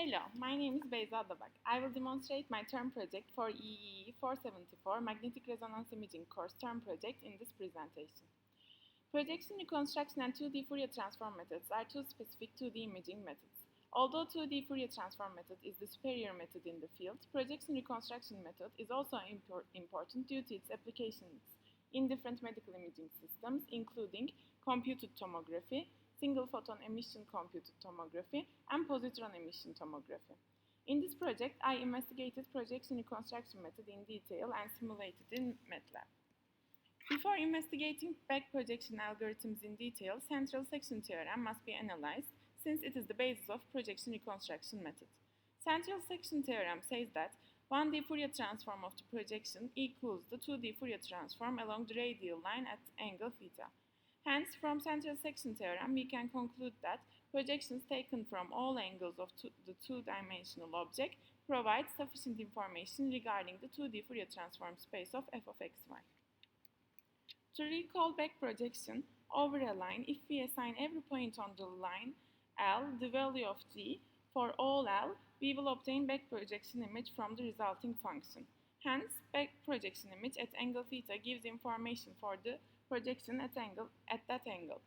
Hello, my name is Beyza Dabak. I will demonstrate my term project for EEE 474 Magnetic Resonance Imaging course term project in this presentation. Projection reconstruction and 2D Fourier transform methods are two specific 2D imaging methods. Although 2D Fourier transform method is the superior method in the field, projection reconstruction method is also important due to its applications in different medical imaging systems, including computed tomography, single photon emission computed tomography, and positron emission tomography. In this project, I investigated projection reconstruction method in detail and simulated in MATLAB. Before investigating back projection algorithms in detail, central section theorem must be analyzed since it is the basis of projection reconstruction method. Central section theorem says that 1D Fourier transform of the projection equals the 2D Fourier transform along the radial line at angle theta. Hence, from central section theorem, we can conclude that projections taken from all angles of the two-dimensional object provide sufficient information regarding the 2D Fourier transform space of f of xy. To recall back projection over a line, if we assign every point on the line L the value of g for all L, we will obtain back projection image from the resulting function. Hence, back projection image at angle theta gives information for the projection at that angle.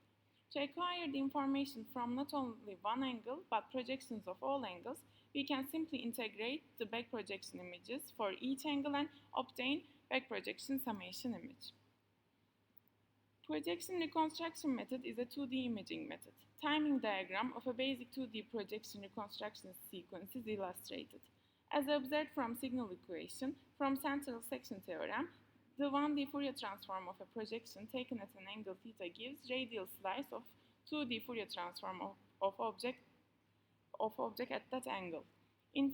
To acquire the information from not only one angle but projections of all angles, we can simply integrate the back projection images for each angle and obtain back projection summation image. Projection reconstruction method is a 2D imaging method. Timing diagram of a basic 2D projection reconstruction sequence is illustrated. As observed from signal equation, from central section theorem, the 1D Fourier transform of a projection taken at an angle theta gives radial slice of 2D Fourier transform of object at that angle. In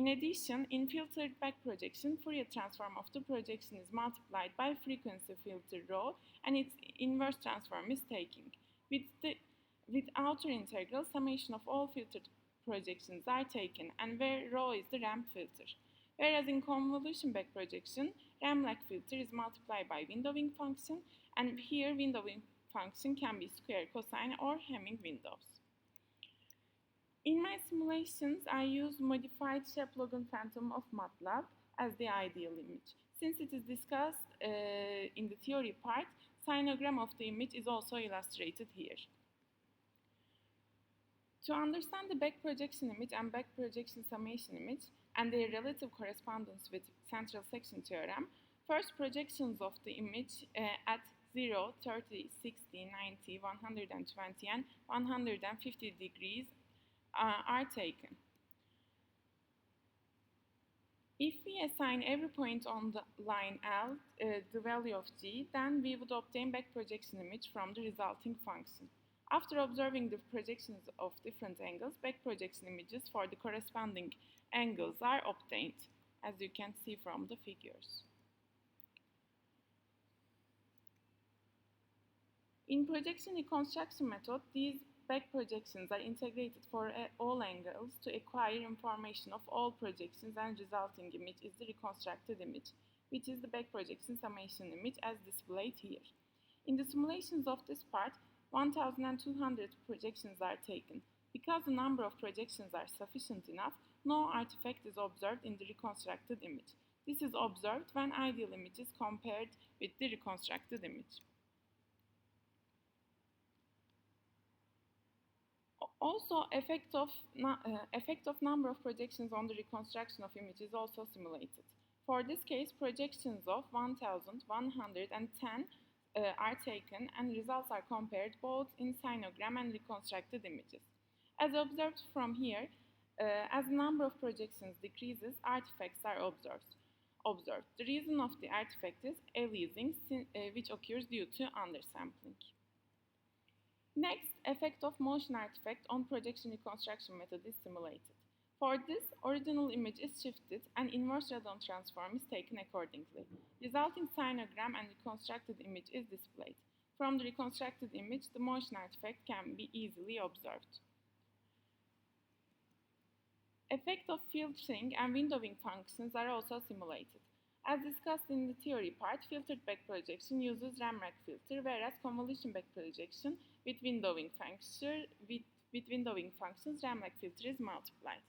addition, in filtered back projection, Fourier transform of the projection is multiplied by frequency filter rho, and its inverse transform is taken. With outer integral, summation of all filtered projections are taken, and where rho is the ramp filter. Whereas in convolution back projection, Ramp-like filter is multiplied by windowing function, and here windowing function can be square, cosine, or Hamming windows. In my simulations, I use modified Shape-Logan phantom of MATLAB as the ideal image. Since it is discussed in the theory part, sinogram of the image is also illustrated here. To understand the back projection image and back projection summation image and their relative correspondence with central section theorem, first projections of the image at 0, 30, 60, 90, 120 and 150 degrees are taken. If we assign every point on the line L the value of g, then we would obtain back projection image from the resulting function. After observing the projections of different angles, back projection images for the corresponding angles are obtained, as you can see from the figures. In projection reconstruction method, these back projections are integrated for all angles to acquire information of all projections, and resulting image is the reconstructed image, which is the back projection summation image as displayed here. In the simulations of this part, 1200 projections are taken. Because the number of projections are sufficient enough, no artifact is observed in the reconstructed image. This is observed when ideal image is compared with the reconstructed image. Also, effect of number of projections on the reconstruction of image is also simulated. For this case, projections of 1110 are taken, and results are compared both in sinogram and reconstructed images. As observed from here, as the number of projections decreases, artifacts are observed. The reason of the artifact is aliasing, which occurs due to undersampling. Next, effect of motion artifact on projection reconstruction method is simulated. For this, original image is shifted and inverse radon transform is taken accordingly. Resulting sinogram and reconstructed image is displayed. From the reconstructed image, the motion artifact can be easily observed. Effect of filtering and windowing functions are also simulated. As discussed in the theory part, filtered back projection uses Ramp-like filter, whereas convolution back projection with windowing with windowing functions, Ramlak filter is multiplied.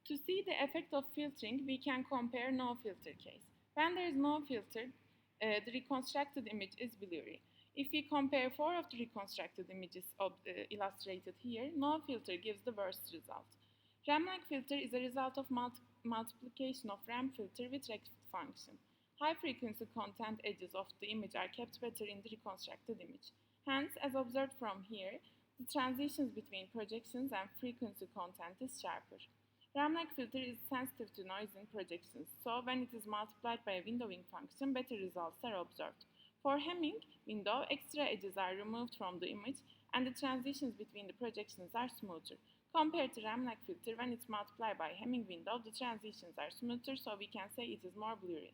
To see the effect of filtering, we can compare no filter case. When there is no filter, the reconstructed image is blurry. If we compare 4 of the reconstructed images illustrated here, no filter gives the worst result. Ramlak filter is a result of multiplication of Ram filter with rect function. High frequency content edges of the image are kept better in the reconstructed image. Hence, as observed from here, the transitions between projections and frequency content is sharper. Ramlak filter is sensitive to noise in projections, so when it is multiplied by a windowing function, better results are observed. For Hemming window, extra edges are removed from the image and the transitions between the projections are smoother. Compared to Ramlak filter, when it's multiplied by Hemming window, the transitions are smoother, so we can say it is more blurry.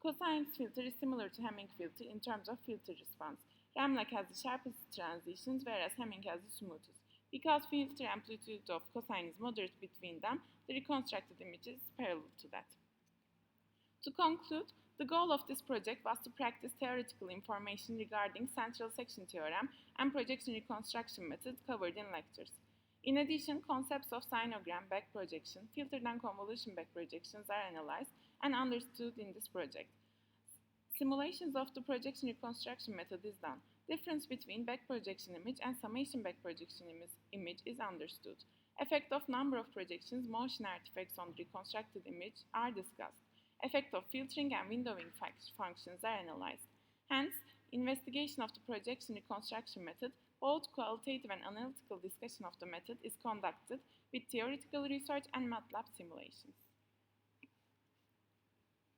Cosine filter is similar to Hemming filter in terms of filter response. Ramlak has the sharpest transitions, whereas Hemming has the smoothest. Because filter amplitude of cosine is moderate between them, the reconstructed image is parallel to that. To conclude, the goal of this project was to practice theoretical information regarding central section theorem and projection reconstruction method covered in lectures. In addition, concepts of sinogram back projection, filtered and convolution back projections are analyzed and understood in this project. Simulations of the projection reconstruction method is done. Difference between back projection image and summation back projection image is understood. Effect of number of projections, motion artifacts on the reconstructed image are discussed. Effect of filtering and windowing functions are analyzed. Hence, investigation of the projection reconstruction method, both qualitative and analytical discussion of the method is conducted with theoretical research and MATLAB simulations.